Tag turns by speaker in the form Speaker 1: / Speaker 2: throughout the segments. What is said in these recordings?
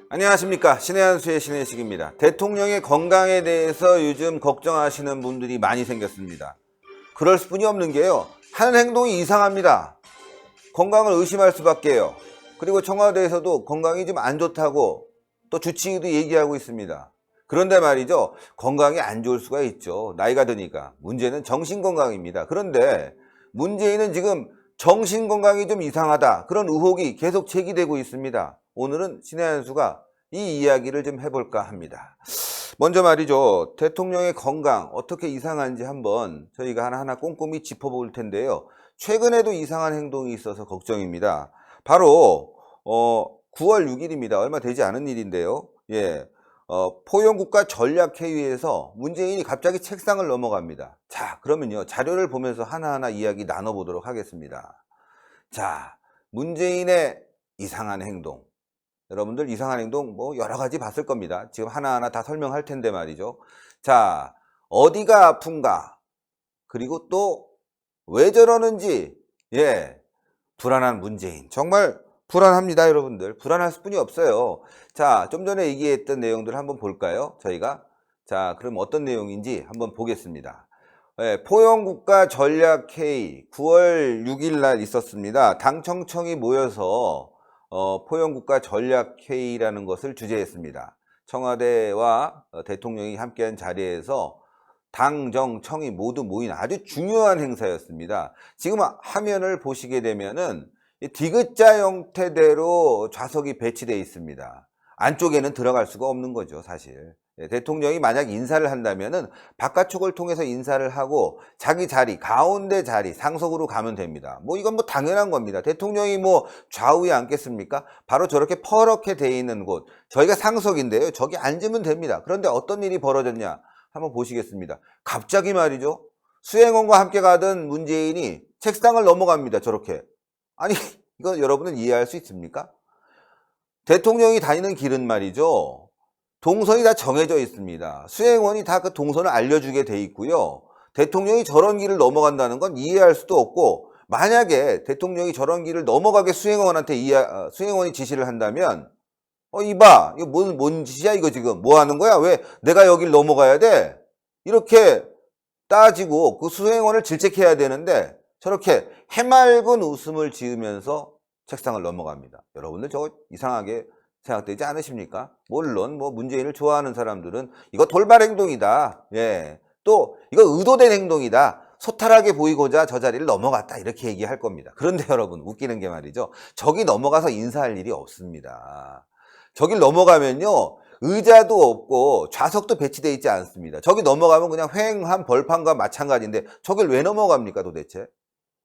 Speaker 1: 안녕하십니까. 신의 한수의 신의식입니다. 대통령의 건강에 대해서 요즘 걱정하시는 분들이 많이 생겼습니다. 그럴 수뿐이 없는 게요, 하는 행동이 이상합니다. 건강을 의심할 수밖에요. 그리고 청와대에서도 건강이 좀 안 좋다고 또 주치의도 얘기하고 있습니다. 그런데 말이죠, 건강이 안 좋을 수가 있죠. 나이가 드니까. 문제는 정신건강입니다. 그런데 문재인은 지금 정신건강이 좀 이상하다, 그런 의혹이 계속 제기되고 있습니다. 오늘은 신의 한수가 이 이야기를 좀 해볼까 합니다. 먼저 말이죠, 대통령의 건강 어떻게 이상한지 한번 저희가 하나하나 꼼꼼히 짚어볼 텐데요. 최근에도 이상한 행동이 있어서 걱정입니다. 바로 9월 6일입니다. 얼마 되지 않은 일인데요. 포용국가 전략회의에서 문재인이 갑자기 책상을 넘어갑니다. 자, 그러면요, 자료를 보면서 하나하나 이야기 나눠보도록 하겠습니다. 자, 문재인의 이상한 행동. 여러분들 이상한 행동 뭐 여러 가지 봤을 겁니다. 지금 하나하나 다 설명할 텐데 말이죠. 자, 어디가 아픈가? 그리고 또 왜 저러는지, 불안한 문재인. 정말 불안합니다, 여러분들. 불안할 수뿐이 없어요. 자, 좀 전에 얘기했던 내용들 한번 볼까요? 저희가. 자, 그럼 어떤 내용인지 한번 보겠습니다. 포용국가 전략회의 9월 6일 날 있었습니다. 당 청청이 모여서 포용국가 전략회의라는 것을 주재했습니다. 청와대와 대통령이 함께한 자리에서 당, 정, 청이 모두 모인 아주 중요한 행사였습니다. 지금 화면을 보시게 되면은 디귿자 형태대로 좌석이 배치되어 있습니다. 안쪽에는 들어갈 수가 없는 거죠, 사실. 대통령이 만약 인사를 한다면은 바깥쪽을 통해서 인사를 하고 자기 자리, 가운데 자리, 상석으로 가면 됩니다. 뭐 이건 뭐 당연한 겁니다. 대통령이 뭐 좌우에 앉겠습니까? 바로 저렇게 퍼렇게 돼 있는 곳, 저희가 상석인데요, 저기 앉으면 됩니다. 그런데 어떤 일이 벌어졌냐 한번 보시겠습니다. 갑자기 말이죠, 수행원과 함께 가던 문재인이 책상을 넘어갑니다. 저렇게. 아니, 이거 여러분은 이해할 수 있습니까? 대통령이 다니는 길은 말이죠, 동선이 다 정해져 있습니다. 수행원이 다 그 동선을 알려주게 돼 있고요. 대통령이 저런 길을 넘어간다는 건 이해할 수도 없고, 만약에 대통령이 저런 길을 넘어가게 수행원한테 수행원이 지시를 한다면, 이봐, 이거 뭔 짓이야, 이거 지금 뭐 하는 거야? 왜 내가 여길 넘어가야 돼? 이렇게 따지고 그 수행원을 질책해야 되는데 저렇게 해맑은 웃음을 지으면서 책상을 넘어갑니다. 여러분들 저거 이상하게 생각되지 않으십니까? 물론 뭐 문재인을 좋아하는 사람들은 이거 돌발 행동이다, 또 이거 의도된 행동이다, 소탈하게 보이고자 저 자리를 넘어갔다, 이렇게 얘기할 겁니다. 그런데 여러분, 웃기는 게 말이죠, 저기 넘어가서 인사할 일이 없습니다. 저길 넘어가면요, 의자도 없고 좌석도 배치되어 있지 않습니다. 저기 넘어가면 그냥 휑한 벌판과 마찬가지인데 저길 왜 넘어갑니까 도대체?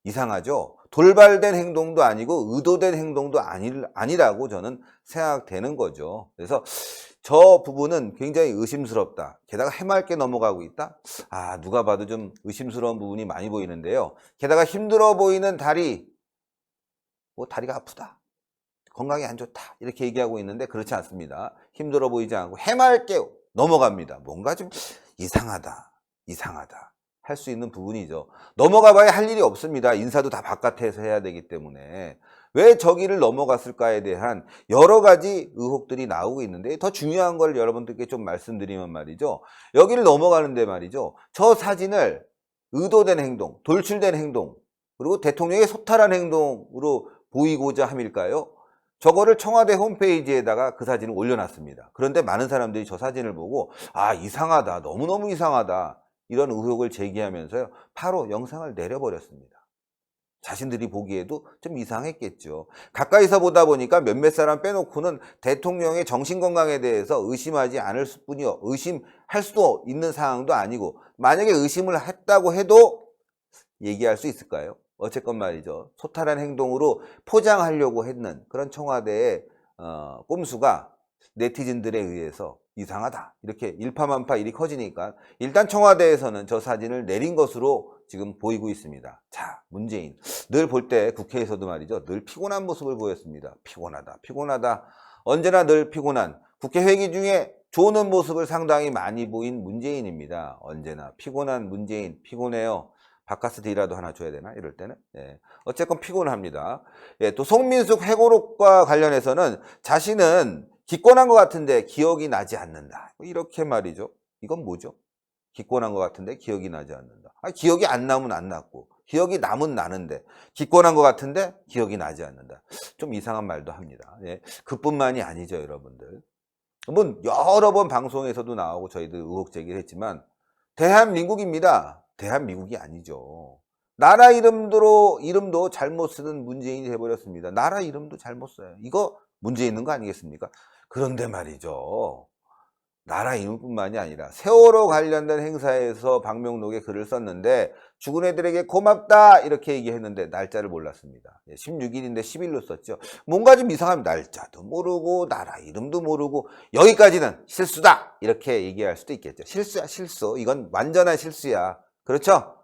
Speaker 1: 이상하죠? 돌발된 행동도 아니고 의도된 행동도 아니라고 저는 생각되는 거죠. 그래서 저 부분은 굉장히 의심스럽다. 게다가 해맑게 넘어가고 있다? 누가 봐도 좀 의심스러운 부분이 많이 보이는데요. 게다가 힘들어 보이는 다리, 뭐 다리가 아프다, 건강이 안 좋다, 이렇게 얘기하고 있는데 그렇지 않습니다. 힘들어 보이지 않고 해맑게 넘어갑니다. 뭔가 좀 이상하다 할 수 있는 부분이죠. 넘어가 봐야 할 일이 없습니다. 인사도 다 바깥에서 해야 되기 때문에. 왜 저기를 넘어갔을까에 대한 여러 가지 의혹들이 나오고 있는데, 더 중요한 걸 여러분들께 좀 말씀드리면 말이죠, 여기를 넘어가는데 말이죠, 저 사진을 의도된 행동, 돌출된 행동, 그리고 대통령의 소탈한 행동으로 보이고자 함일까요? 저거를 청와대 홈페이지에다가 그 사진을 올려놨습니다. 그런데 많은 사람들이 저 사진을 보고 이상하다, 너무너무 이상하다, 이런 의혹을 제기하면서요, 바로 영상을 내려버렸습니다. 자신들이 보기에도 좀 이상했겠죠. 가까이서 보다 보니까 몇몇 사람 빼놓고는 대통령의 정신건강에 대해서 의심하지 않을 뿐이요, 의심할 수도 있는 상황도 아니고, 만약에 의심을 했다고 해도 얘기할 수 있을까요? 어쨌건 말이죠, 소탈한 행동으로 포장하려고 했는 그런 청와대의 꼼수가 네티즌들에 의해서 이상하다, 이렇게 일파만파 일이 커지니까 일단 청와대에서는 저 사진을 내린 것으로 지금 보이고 있습니다. 자, 문재인 늘 볼 때 국회에서도 말이죠, 늘 피곤한 모습을 보였습니다. 피곤하다, 언제나 늘 피곤한, 국회 회기 중에 조는 모습을 상당히 많이 보인 문재인입니다. 언제나 피곤한 문재인, 피곤해요. 바카스 D라도 하나 줘야 되나, 이럴 때는. 어쨌건 피곤합니다. 또 송민숙 회고록과 관련해서는 자신은 기권한 것 같은데 기억이 나지 않는다. 이렇게 말이죠. 이건 뭐죠? 기권한 것 같은데 기억이 나지 않는다. 기억이 안 나면 안 났고 기억이 나면 나는데 기권한 것 같은데 기억이 나지 않는다. 좀 이상한 말도 합니다. 예. 그뿐만이 아니죠, 여러분들. 뭐 여러 번 방송에서도 나오고 저희도 의혹 제기를 했지만 대한민국입니다. 대한민국이 아니죠. 나라 이름도 잘못 쓰는 문재인이 돼버렸습니다. 나라 이름도 잘못 써요. 이거 문제 있는 거 아니겠습니까? 그런데 말이죠. 나라 이름뿐만이 아니라 세월호 관련된 행사에서 방명록에 글을 썼는데 죽은 애들에게 고맙다 이렇게 얘기했는데 날짜를 몰랐습니다. 16일인데 10일로 썼죠. 뭔가 좀 이상합니다. 날짜도 모르고 나라 이름도 모르고 여기까지는 실수다 이렇게 얘기할 수도 있겠죠. 실수야 실수. 이건 완전한 실수야. 그렇죠?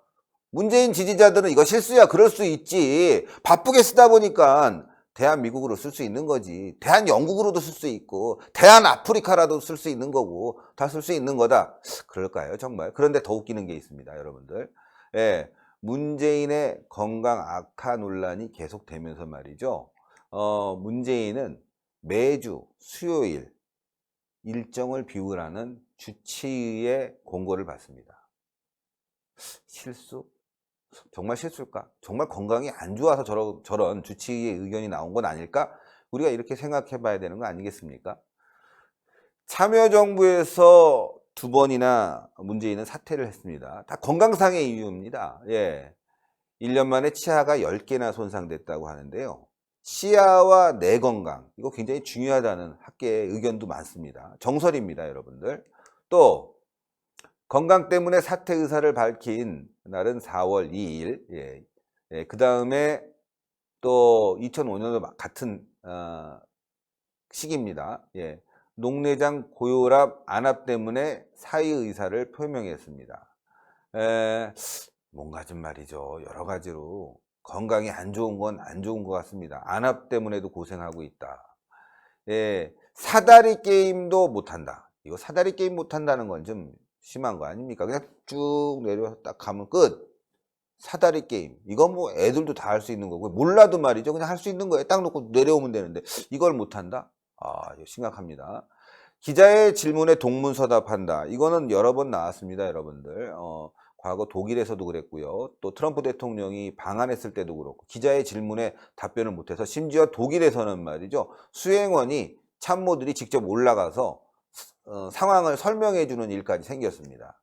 Speaker 1: 문재인 지지자들은 이거 실수야 그럴 수 있지. 바쁘게 쓰다 보니까 대한민국으로 쓸 수 있는 거지. 대한영국으로도 쓸 수 있고 대한아프리카라도 쓸 수 있는 거고 다 쓸 수 있는 거다. 그럴까요 정말? 그런데 더 웃기는 게 있습니다 여러분들. 예, 문재인의 건강 악화 논란이 계속되면서 말이죠. 문재인은 매주 수요일 일정을 비우라는 주치의의 공고를 받습니다. 실수? 정말 실수일까? 정말 건강이 안 좋아서 저런 주치의의 의견이 나온 건 아닐까? 우리가 이렇게 생각해 봐야 되는 거 아니겠습니까? 참여정부에서 2번이나 문재인은 사퇴를 했습니다. 다 건강상의 이유입니다. 예. 1년 만에 치아가 10개나 손상됐다고 하는데요. 치아와 뇌 건강, 이거 굉장히 중요하다는 학계의 의견도 많습니다. 정설입니다, 여러분들. 또 건강 때문에 사퇴 의사를 밝힌 날은 4월 2일. 예. 그 다음에 또 2005년도 같은 시기입니다. 예. 녹내장 고혈압, 안압 때문에 사의 의사를 표명했습니다. 뭔가 좀 말이죠. 여러 가지로 건강이 안 좋은 건 안 좋은 것 같습니다. 안압 때문에도 고생하고 있다. 예. 사다리 게임도 못한다. 이거 사다리 게임 못한다는 건 좀 심한 거 아닙니까? 그냥 쭉 내려서 딱 가면 끝. 사다리 게임. 이건 뭐 애들도 다 할 수 있는 거고 몰라도 말이죠. 그냥 할 수 있는 거예요. 딱 놓고 내려오면 되는데 이걸 못한다? 이거 심각합니다. 기자의 질문에 동문서답한다. 이거는 여러 번 나왔습니다, 여러분들. 과거 독일에서도 그랬고요. 또 트럼프 대통령이 방한했을 때도 그렇고 기자의 질문에 답변을 못해서 심지어 독일에서는 말이죠. 수행원이 참모들이 직접 올라가서 상황을 설명해 주는 일까지 생겼습니다.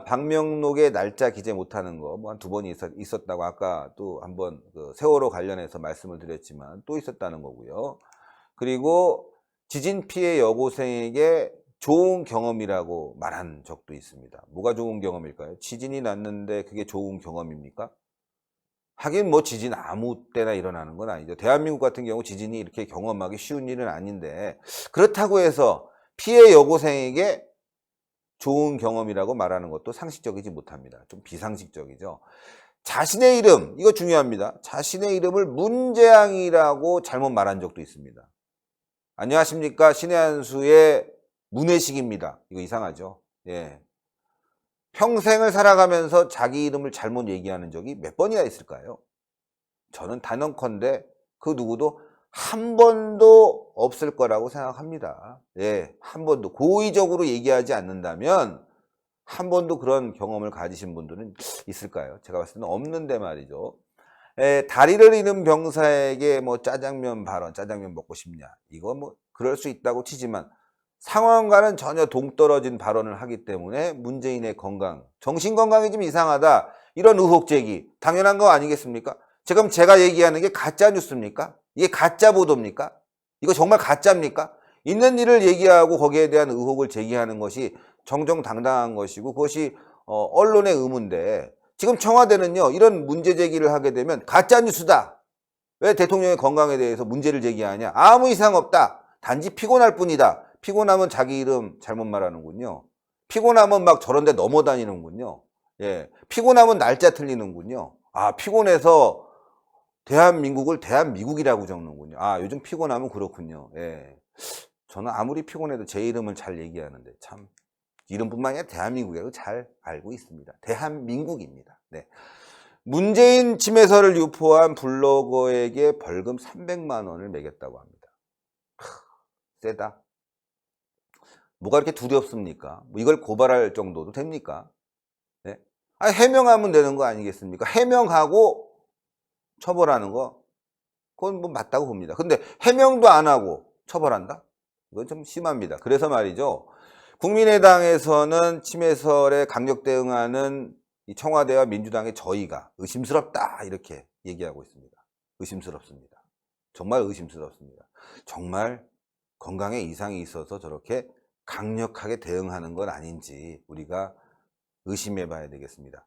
Speaker 1: 방명록에 날짜 기재 못하는 거 뭐 한 2번이 있었다고 아까 또 한번 그 세월호 관련해서 말씀을 드렸지만 또 있었다는 거고요. 그리고 지진 피해 여고생에게 좋은 경험이라고 말한 적도 있습니다. 뭐가 좋은 경험일까요? 지진이 났는데 그게 좋은 경험입니까? 하긴 뭐 지진 아무 때나 일어나는 건 아니죠. 대한민국 같은 경우 지진이 이렇게 경험하기 쉬운 일은 아닌데 그렇다고 해서 피해 여고생에게 좋은 경험이라고 말하는 것도 상식적이지 못합니다. 좀 비상식적이죠. 자신의 이름, 이거 중요합니다. 자신의 이름을 문재양이라고 잘못 말한 적도 있습니다. 안녕하십니까, 신의 한수의 문혜식입니다. 이거 이상하죠. 예. 평생을 살아가면서 자기 이름을 잘못 얘기하는 적이 몇 번이나 있을까요? 저는 단언컨대 그 누구도 한 번도 없을 거라고 생각합니다. 예, 한 번도 고의적으로 얘기하지 않는다면 한 번도 그런 경험을 가지신 분들은 있을까요? 제가 봤을 때는 없는데 말이죠. 다리를 잃은 병사에게 뭐 짜장면 발언, 짜장면 먹고 싶냐, 이거 뭐 그럴 수 있다고 치지만 상황과는 전혀 동떨어진 발언을 하기 때문에 문재인의 건강, 정신건강이 좀 이상하다, 이런 의혹 제기 당연한 거 아니겠습니까? 지금 제가 얘기하는 게 가짜 뉴스입니까? 이게 가짜 보도입니까? 이거 정말 가짜입니까? 있는 일을 얘기하고 거기에 대한 의혹을 제기하는 것이 정정당당한 것이고 그것이 언론의 의무인데 지금 청와대는요 이런 문제 제기를 하게 되면 가짜 뉴스다. 왜 대통령의 건강에 대해서 문제를 제기하냐? 아무 이상 없다. 단지 피곤할 뿐이다. 피곤하면 자기 이름 잘못 말하는군요. 피곤하면 막 저런 데 넘어다니는군요. 예, 피곤하면 날짜 틀리는군요. 피곤해서 대한민국을 대한미국이라고 적는군요. 요즘 피곤하면 그렇군요. 예. 저는 아무리 피곤해도 제 이름을 잘 얘기하는데 참 이름뿐만 아니라 대한민국이라고 잘 알고 있습니다. 대한민국입니다. 네. 문재인 침해설을 유포한 블로거에게 벌금 300만 원을 매겼다고 합니다. 세다. 뭐가 이렇게 두렵습니까? 뭐 이걸 고발할 정도도 됩니까? 네? 해명하면 되는 거 아니겠습니까? 해명하고 처벌하는 거, 그건 뭐 맞다고 봅니다. 근데 해명도 안 하고 처벌한다? 이건 좀 심합니다. 그래서 말이죠. 국민의당에서는 침해설에 강력 대응하는 이 청와대와 민주당의 저희가 의심스럽다 이렇게 얘기하고 있습니다. 의심스럽습니다. 정말 의심스럽습니다. 정말 건강에 이상이 있어서 저렇게 강력하게 대응하는 건 아닌지 우리가 의심해 봐야 되겠습니다.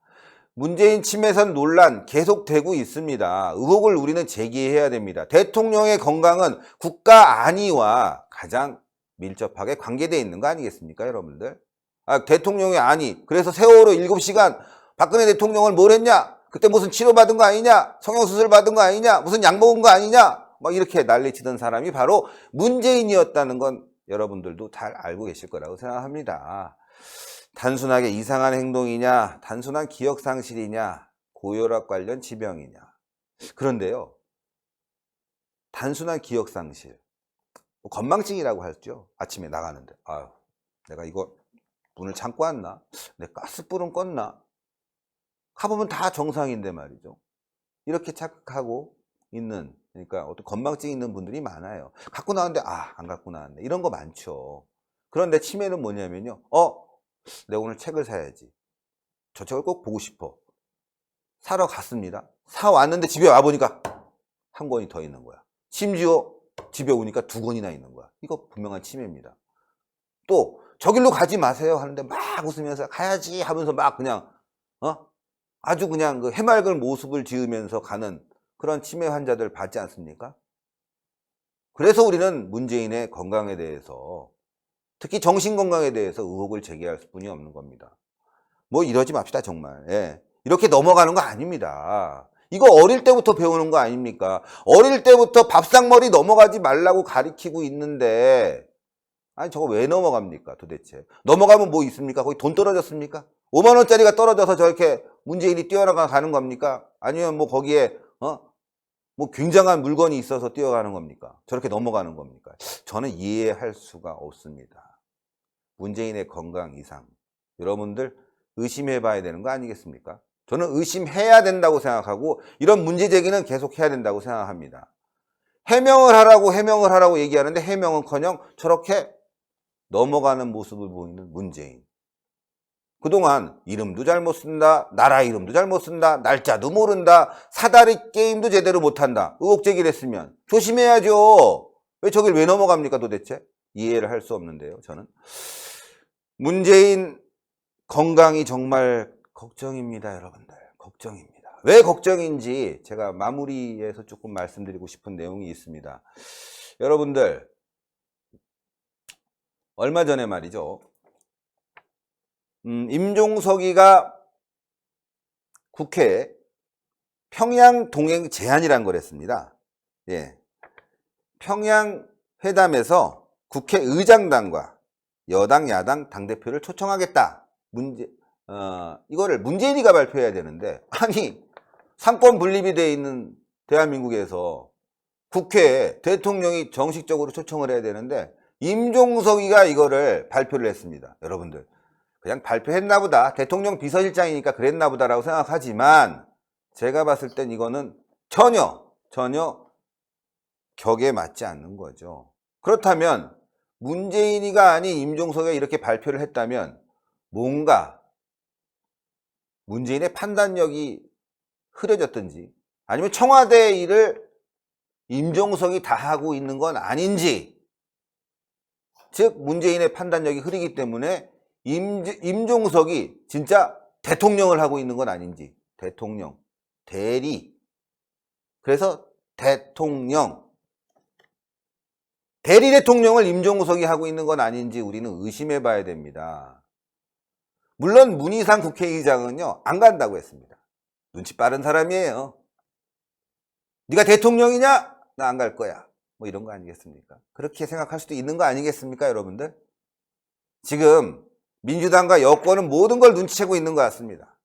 Speaker 1: 문재인 침해선 논란 계속되고 있습니다. 의혹을 우리는 제기해야 됩니다. 대통령의 건강은 국가 안위와 가장 밀접하게 관계되어 있는 거 아니겠습니까, 여러분들? 대통령의 안위. 그래서 세월호 7시간 박근혜 대통령을 뭘 했냐? 그때 무슨 치료받은 거 아니냐? 성형수술 받은 거 아니냐? 무슨 약 먹은 거 아니냐? 막 이렇게 난리치던 사람이 바로 문재인이었다는 건 여러분들도 잘 알고 계실 거라고 생각합니다. 단순하게 이상한 행동이냐, 단순한 기억상실이냐, 고혈압 관련 지병이냐. 그런데요, 단순한 기억상실, 뭐 건망증이라고 하죠. 아침에 나가는데, 아유, 내가 이거 문을 잠고 왔나? 내 가스불은 껐나? 가보면 다 정상인데 말이죠. 이렇게 착각하고 있는, 그러니까 어떤 건망증 있는 분들이 많아요. 갖고 나왔는데, 안 갖고 나왔네. 이런 거 많죠. 그런데 치매는 뭐냐면요, 내가 오늘 책을 사야지. 저 책을 꼭 보고 싶어. 사러 갔습니다. 사왔는데 집에 와보니까 한 권이 더 있는 거야. 심지어 집에 오니까 2권이나 있는 거야. 이거 분명한 치매입니다. 또 저길로 가지 마세요 하는데 막 웃으면서 가야지 하면서 막 그냥 아주 그냥 그 해맑은 모습을 지으면서 가는 그런 치매 환자들 봤지 않습니까? 그래서 우리는 문재인의 건강에 대해서, 특히 정신건강에 대해서 의혹을 제기할 수뿐이 없는 겁니다. 뭐 이러지 맙시다 정말. 예. 이렇게 넘어가는 거 아닙니다. 이거 어릴 때부터 배우는 거 아닙니까? 어릴 때부터 밥상머리 넘어가지 말라고 가르치고 있는데, 아니 저거 왜 넘어갑니까 도대체? 넘어가면 뭐 있습니까? 거기 돈 떨어졌습니까? 5만 원짜리가 떨어져서 저렇게 문재인이 뛰어나가는 겁니까? 아니면 뭐 거기에 뭐 굉장한 물건이 있어서 뛰어가는 겁니까? 저렇게 넘어가는 겁니까? 저는 이해할 수가 없습니다. 문재인의 건강 이상, 여러분들 의심해 봐야 되는 거 아니겠습니까? 저는 의심해야 된다고 생각하고 이런 문제 제기는 계속 해야 된다고 생각합니다. 해명을 하라고 얘기하는데 해명은커녕 저렇게 넘어가는 모습을 보이는 문재인. 그동안 이름도 잘못 쓴다, 나라 이름도 잘못 쓴다, 날짜도 모른다, 사다리 게임도 제대로 못한다, 의혹 제기를 했으면 조심해야죠. 왜 넘어갑니까 도대체? 이해를 할 수 없는데요, 저는. 문재인 건강이 정말 걱정입니다, 여러분들. 걱정입니다. 왜 걱정인지 제가 마무리해서 조금 말씀드리고 싶은 내용이 있습니다. 여러분들, 얼마 전에 말이죠. 임종석이가 국회에 평양 동행 제안이란 걸 했습니다. 예. 평양 회담에서 국회의장단과 여당, 야당 당대표를 초청하겠다. 이거를 문재인이가 발표해야 되는데, 아니, 상권 분립이 되어 있는 대한민국에서 국회에 대통령이 정식적으로 초청을 해야 되는데, 임종석이가 이거를 발표를 했습니다. 여러분들. 그냥 발표했나 보다. 대통령 비서실장이니까 그랬나 보다라고 생각하지만, 제가 봤을 땐 이거는 전혀 격에 맞지 않는 거죠. 그렇다면, 문재인이가 아닌 임종석이가 이렇게 발표를 했다면, 뭔가 문재인의 판단력이 흐려졌든지, 아니면 청와대 일을 임종석이 다 하고 있는 건 아닌지, 즉 문재인의 판단력이 흐리기 때문에 임종석이 진짜 대통령을 하고 있는 건 아닌지, 대통령, 대리, 그래서 대리 대통령을 임종석이 하고 있는 건 아닌지 우리는 의심해 봐야 됩니다. 물론 문희상 국회의장은요, 안 간다고 했습니다. 눈치 빠른 사람이에요. 네가 대통령이냐? 나 안 갈 거야. 뭐 이런 거 아니겠습니까? 그렇게 생각할 수도 있는 거 아니겠습니까, 여러분들? 지금 민주당과 여권은 모든 걸 눈치채고 있는 것 같습니다.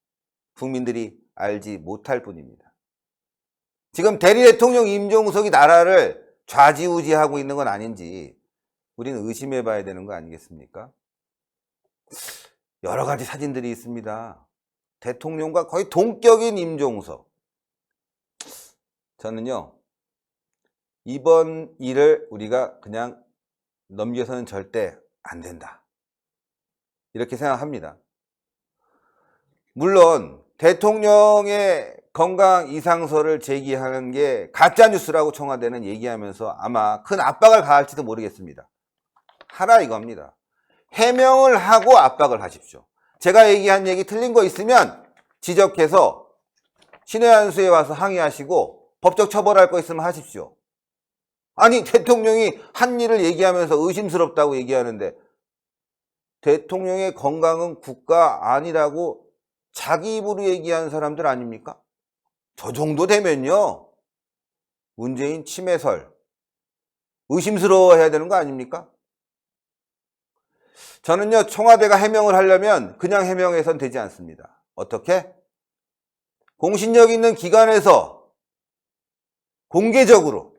Speaker 1: 국민들이 알지 못할 뿐입니다. 지금 대리 대통령 임종석이 나라를 좌지우지하고 있는 건 아닌지, 우리는 의심해 봐야 되는 거 아니겠습니까? 여러 가지 사진들이 있습니다. 대통령과 거의 동격인 임종석. 저는요, 이번 일을 우리가 그냥 넘겨서는 절대 안 된다, 이렇게 생각합니다. 물론 대통령의 건강 이상설을 제기하는 게 가짜뉴스라고 청와대는 얘기하면서 아마 큰 압박을 가할지도 모르겠습니다. 하라 이겁니다. 해명을 하고 압박을 하십시오. 제가 얘기한 얘기 틀린 거 있으면 지적해서 신의 한수에 와서 항의하시고 법적 처벌할 거 있으면 하십시오. 아니, 대통령이 한 일을 얘기하면서 의심스럽다고 얘기하는데 대통령의 건강은 국가 안이라고 자기 입으로 얘기한 사람들 아닙니까? 저 정도 되면요, 문재인 침해설 의심스러워해야 되는 거 아닙니까? 저는요, 청와대가 해명을 하려면 그냥 해명해선 되지 않습니다. 어떻게? 공신력 있는 기관에서 공개적으로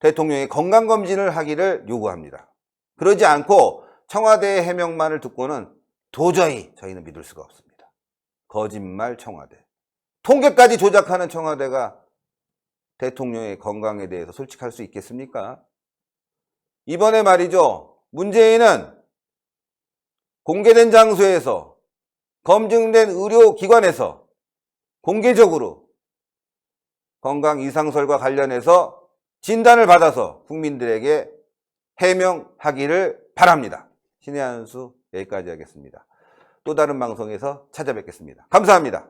Speaker 1: 대통령의 건강검진을 하기를 요구합니다. 그러지 않고 청와대의 해명만을 듣고는 도저히 저희는 믿을 수가 없습니다. 거짓말 청와대. 통계까지 조작하는 청와대가 대통령의 건강에 대해서 솔직할 수 있겠습니까? 이번에 말이죠, 문재인은 공개된 장소에서 검증된 의료기관에서 공개적으로 건강 이상설과 관련해서 진단을 받아서 국민들에게 해명하기를 바랍니다. 신의 한수 여기까지 하겠습니다. 또 다른 방송에서 찾아뵙겠습니다. 감사합니다.